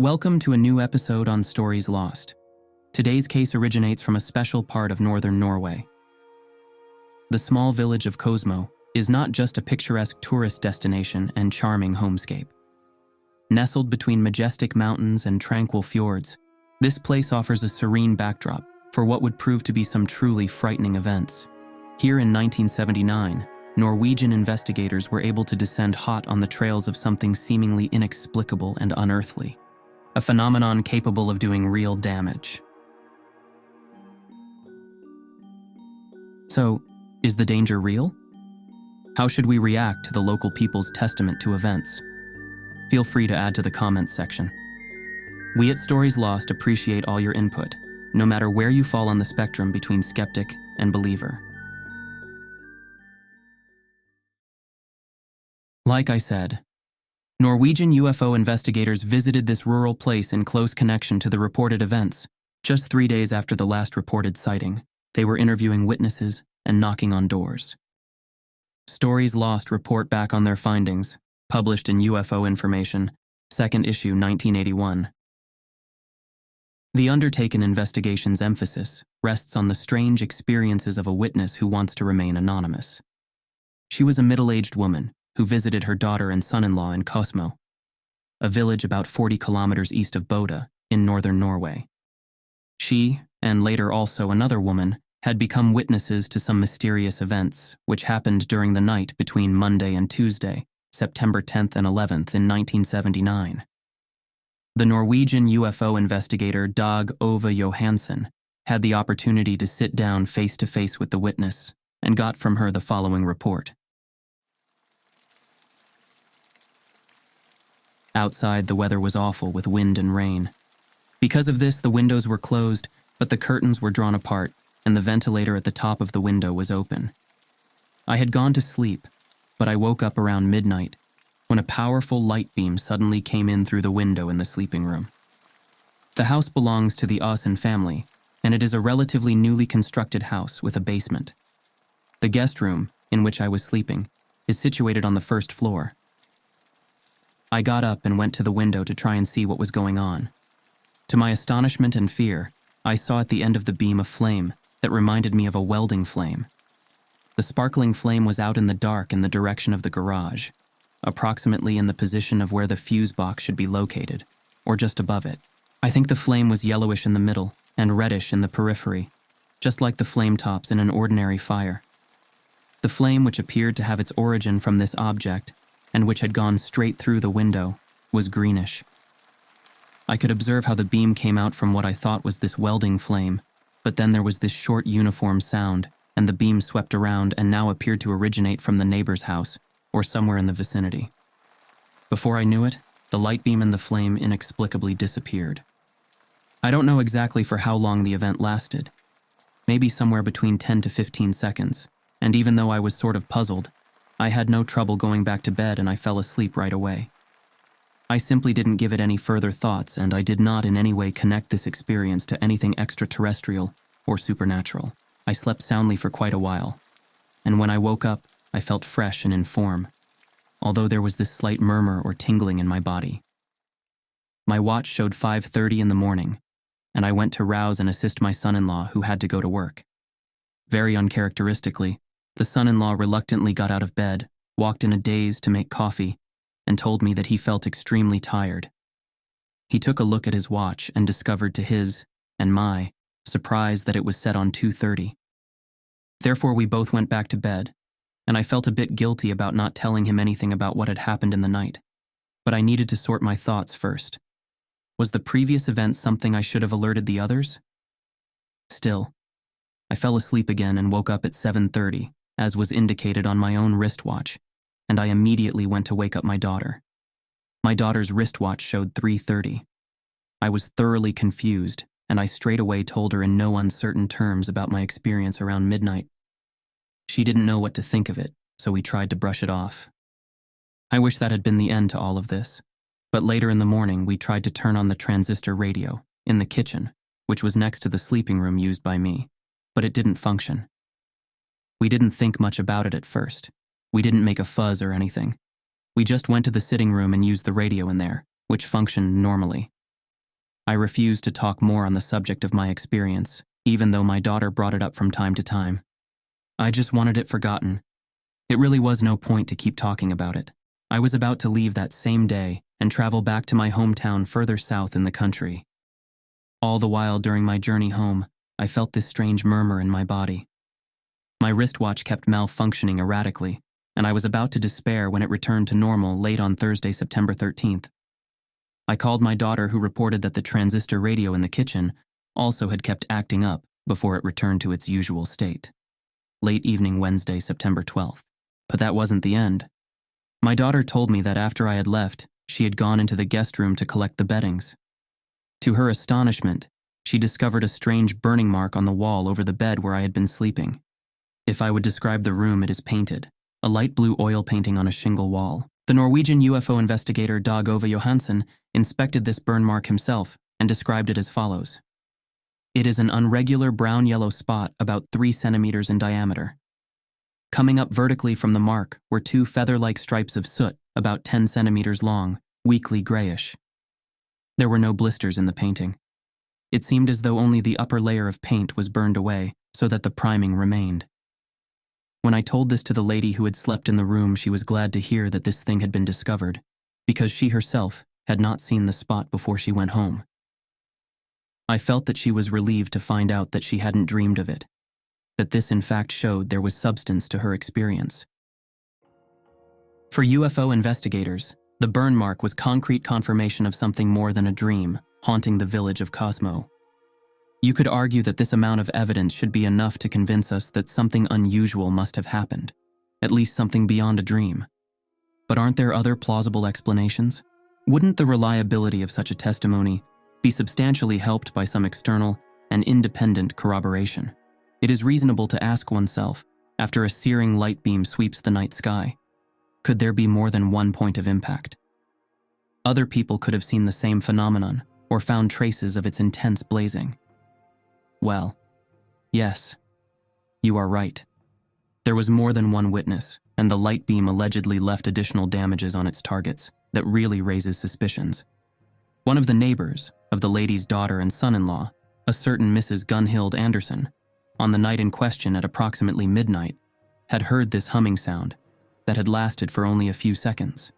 Welcome to a new episode on Stories Lost. Today's case originates from a special part of northern Norway. The small village of Kåsmo is not just a picturesque tourist destination and charming homescape. Nestled between majestic mountains and tranquil fjords, this place offers a serene backdrop for what would prove to be some truly frightening events. Here in 1979, Norwegian investigators were able to descend hot on the trails of something seemingly inexplicable and unearthly. A phenomenon capable of doing real damage. So, is the danger real? How should we react to the local people's testament to events? Feel free to add to the comments section. We at Stories Lost appreciate all your input, no matter where you fall on the spectrum between skeptic and believer. Like I said, Norwegian UFO investigators visited this rural place in close connection to the reported events. Just 3 days after the last reported sighting, they were interviewing witnesses and knocking on doors. Stories Lost report back on their findings, published in UFO Information, 2nd issue 1981. The undertaken investigation's emphasis rests on the strange experiences of a witness who wants to remain anonymous. She was a middle-aged woman who visited her daughter and son-in-law in Kåsmo, a village about 40 kilometers east of Bodø in northern Norway. She, and later also another woman, had become witnesses to some mysterious events which happened during the night between Monday and Tuesday, September 10th and 11th in 1979. The Norwegian UFO investigator Dag Ove Johansen had the opportunity to sit down face-to-face with the witness and got from her the following report. Outside, the weather was awful with wind and rain. Because of this, the windows were closed, but the curtains were drawn apart, and the ventilator at the top of the window was open. I had gone to sleep, but I woke up around midnight when a powerful light beam suddenly came in through the window in the sleeping room. The house belongs to the Åsen family, and it is a relatively newly constructed house with a basement. The guest room, in which I was sleeping, is situated on the first floor. I got up and went to the window to try and see what was going on. To my astonishment and fear, I saw at the end of the beam a flame that reminded me of a welding flame. The sparkling flame was out in the dark in the direction of the garage, approximately in the position of where the fuse box should be located, or just above it. I think the flame was yellowish in the middle and reddish in the periphery, just like the flame tops in an ordinary fire. The flame, which appeared to have its origin from this object, and which had gone straight through the window, was greenish. I could observe how the beam came out from what I thought was this welding flame, but then there was this short uniform sound, and the beam swept around and now appeared to originate from the neighbor's house, or somewhere in the vicinity. Before I knew it, the light beam and the flame inexplicably disappeared. I don't know exactly for how long the event lasted, maybe somewhere between 10 to 15 seconds, and even though I was sort of puzzled, I had no trouble going back to bed and I fell asleep right away. I simply didn't give it any further thoughts, and I did not in any way connect this experience to anything extraterrestrial or supernatural. I slept soundly for quite a while, and when I woke up, I felt fresh and in form, although there was this slight murmur or tingling in my body. My watch showed 5:30 in the morning, and I went to rouse and assist my son-in-law who had to go to work. Very uncharacteristically, the son-in-law reluctantly got out of bed, walked in a daze to make coffee, and told me that he felt extremely tired. He took a look at his watch and discovered to his, and my, surprise that it was set on 2:30. Therefore, we both went back to bed, and I felt a bit guilty about not telling him anything about what had happened in the night. But I needed to sort my thoughts first. Was the previous event something I should have alerted the others? Still, I fell asleep again and woke up at 7:30, as was indicated on my own wristwatch, and I immediately went to wake up my daughter. My daughter's wristwatch showed 3:30. I was thoroughly confused, and I straightaway told her in no uncertain terms about my experience around midnight. She didn't know what to think of it, so we tried to brush it off. I wish that had been the end to all of this, but later in the morning we tried to turn on the transistor radio in the kitchen, which was next to the sleeping room used by me, but it didn't function. We didn't think much about it at first. We didn't make a fuzz or anything. We just went to the sitting room and used the radio in there, which functioned normally, I refused to talk more on the subject of my experience, even though my daughter brought it up from time to time. I just wanted it forgotten. It really was no point to keep talking about it. I was about to leave that same day and travel back to my hometown further south in the country. All the while during my journey home, I felt this strange murmur in my body. My wristwatch kept malfunctioning erratically, and I was about to despair when it returned to normal late on Thursday, September 13th. I called my daughter, who reported that the transistor radio in the kitchen also had kept acting up before it returned to its usual state. Late evening Wednesday, September 12th. But that wasn't the end. My daughter told me that after I had left, she had gone into the guest room to collect the beddings. To her astonishment, she discovered a strange burning mark on the wall over the bed where I had been sleeping. If I would describe the room, it is painted, a light blue oil painting on a shingle wall. The Norwegian UFO investigator Dag Ove Johansen inspected this burn mark himself and described it as follows. It is an irregular brown-yellow spot about 3 centimeters in diameter. Coming up vertically from the mark were 2 feather-like stripes of soot about 10 centimeters long, weakly grayish. There were no blisters in the painting. It seemed as though only the upper layer of paint was burned away so that the priming remained. When I told this to the lady who had slept in the room, she was glad to hear that this thing had been discovered, because she herself had not seen the spot before she went home. I felt that she was relieved to find out that she hadn't dreamed of it, that this in fact showed there was substance to her experience. For UFO investigators, the burn mark was concrete confirmation of something more than a dream haunting the village of Kåsmo. You could argue that this amount of evidence should be enough to convince us that something unusual must have happened, at least something beyond a dream. But aren't there other plausible explanations? Wouldn't the reliability of such a testimony be substantially helped by some external and independent corroboration? It is reasonable to ask oneself, after a searing light beam sweeps the night sky, could there be more than one point of impact? Other people could have seen the same phenomenon or found traces of its intense blazing. Well, yes, you are right. There was more than one witness, and the light beam allegedly left additional damages on its targets that really raises suspicions. One of the neighbors of the lady's daughter and son-in-law, a certain Mrs. Gunhild Anderson, on the night in question at approximately midnight, had heard this humming sound that had lasted for only a few seconds.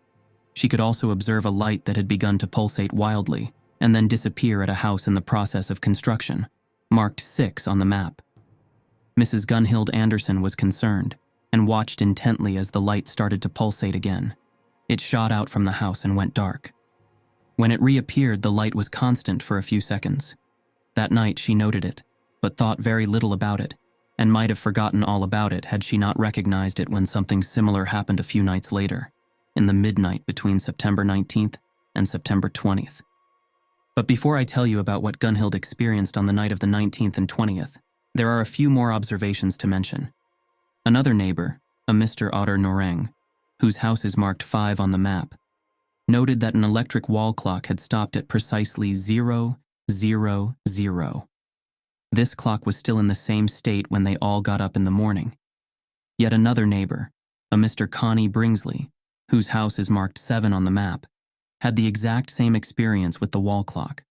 She could also observe a light that had begun to pulsate wildly and then disappear at a house in the process of construction, marked 6 on the map. Mrs. Gunhild Anderson was concerned and watched intently as the light started to pulsate again. It shot out from the house and went dark. When it reappeared, the light was constant for a few seconds. That night she noted it, but thought very little about it, and might have forgotten all about it had she not recognized it when something similar happened a few nights later, in the midnight between September 19th and September 20th. But before I tell you about what Gunhild experienced on the night of the 19th and 20th, there are a few more observations to mention. Another neighbor, a Mr. Otter Noreng, whose house is marked 5 on the map, noted that an electric wall clock had stopped at precisely 000. This clock was still in the same state when they all got up in the morning. Yet another neighbor, a Mr. Connie Bringsley, whose house is marked 7 on the map, had the exact same experience with the wall clock.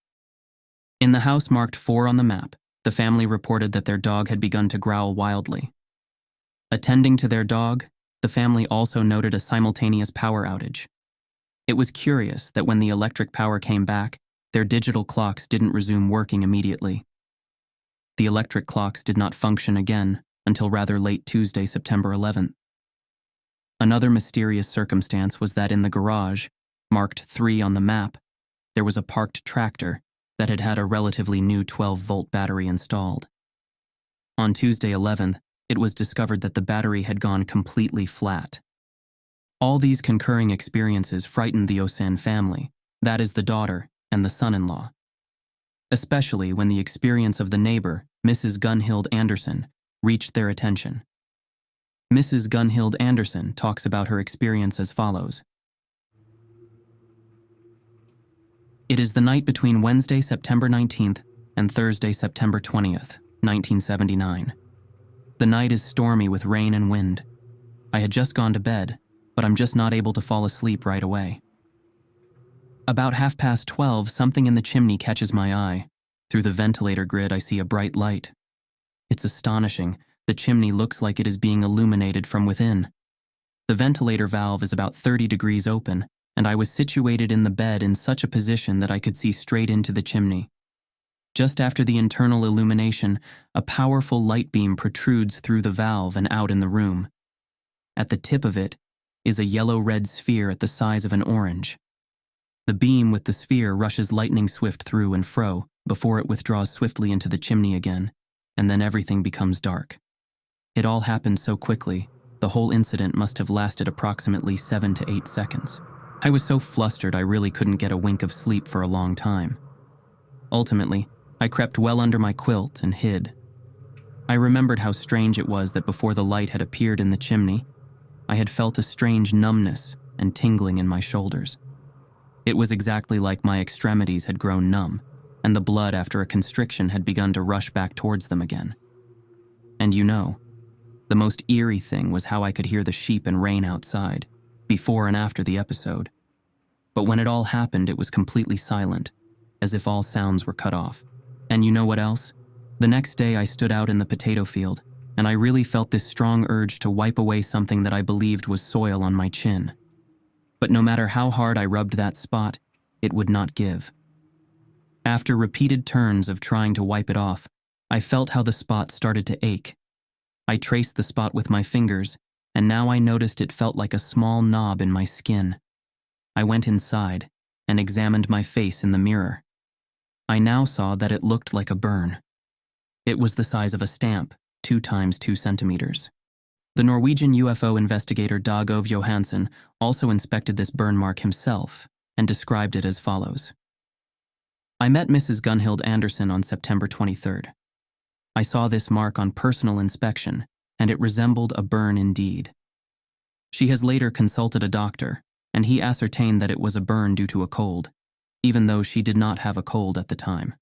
In the house marked 4 on the map, the family reported that their dog had begun to growl wildly. Attending to their dog, the family also noted a simultaneous power outage. It was curious that when the electric power came back, their digital clocks didn't resume working immediately. The electric clocks did not function again until rather late Tuesday, September 11th. Another mysterious circumstance was that in the garage, marked 3 on the map, there was a parked tractor that had had a relatively new 12-volt battery installed. On Tuesday 11th, it was discovered that the battery had gone completely flat. All these concurring experiences frightened the Osen family, that is the daughter and the son-in-law. Especially when the experience of the neighbor, Mrs. Gunhild Anderson, reached their attention. Mrs. Gunhild Anderson talks about her experience as follows. It is the night between Wednesday, September 19th and Thursday, September 20th, 1979. The night is stormy with rain and wind. I had just gone to bed, but I'm just not able to fall asleep right away. About 12:30, something in the chimney catches my eye. Through the ventilator grid, I see a bright light. It's astonishing. The chimney looks like it is being illuminated from within. The ventilator valve is about 30 degrees open, and I was situated in the bed in such a position that I could see straight into the chimney. Just after the internal illumination, a powerful light beam protrudes through the valve and out in the room. At the tip of it is a yellow-red sphere at the size of an orange. The beam with the sphere rushes lightning swift through and fro before it withdraws swiftly into the chimney again, and then everything becomes dark. It all happened so quickly, the whole incident must have lasted approximately 7 to 8 seconds. I was so flustered I really couldn't get a wink of sleep for a long time. Ultimately, I crept well under my quilt and hid. I remembered how strange it was that before the light had appeared in the chimney, I had felt a strange numbness and tingling in my shoulders. It was exactly like my extremities had grown numb, and the blood after a constriction had begun to rush back towards them again. And the most eerie thing was how I could hear the sheep and rain outside, before and after the episode. But when it all happened, it was completely silent, as if all sounds were cut off. And you know what else? The next day I stood out in the potato field, and I really felt this strong urge to wipe away something that I believed was soil on my chin. But no matter how hard I rubbed that spot, it would not give. After repeated turns of trying to wipe it off, I felt how the spot started to ache. I traced the spot with my fingers, and now I noticed it felt like a small knob in my skin. I went inside and examined my face in the mirror. I now saw that it looked like a burn. It was the size of a stamp, 2 times 2 centimeters. The Norwegian UFO investigator Dag Ove Johansen also inspected this burn mark himself and described it as follows. I met Mrs. Gunhild Anderson on September 23rd. I saw this mark on personal inspection, and it resembled a burn indeed. She has later consulted a doctor, and he ascertained that it was a burn due to a cold, even though she did not have a cold at the time.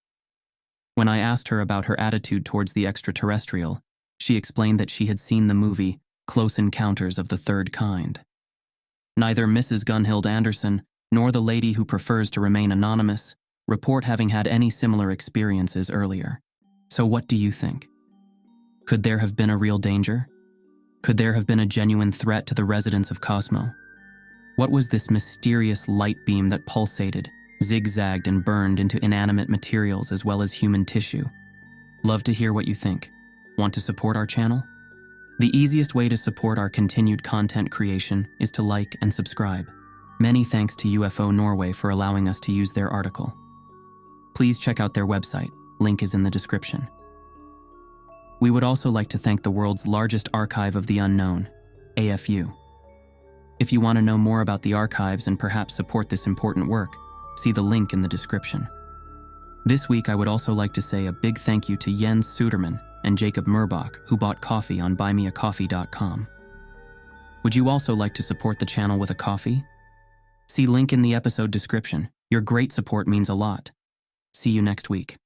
When I asked her about her attitude towards the extraterrestrial, she explained that she had seen the movie Close Encounters of the Third Kind. Neither Mrs. Gunhild Anderson nor the lady who prefers to remain anonymous report having had any similar experiences earlier. So what do you think? Could there have been a real danger? Could there have been a genuine threat to the residents of Kåsmo? What was this mysterious light beam that pulsated, zigzagged, and burned into inanimate materials as well as human tissue? Love to hear what you think. Want to support our channel? The easiest way to support our continued content creation is to like and subscribe. Many thanks to UFO Norway for allowing us to use their article. Please check out their website, link is in the description. We would also like to thank the world's largest archive of the unknown, AFU. If you want to know more about the archives and perhaps support this important work, see the link in the description. This week I would also like to say a big thank you to Jens Suderman and Jacob Murbach, who bought coffee on buymeacoffee.com. Would you also like to support the channel with a coffee? See link in the episode description. Your great support means a lot. See you next week.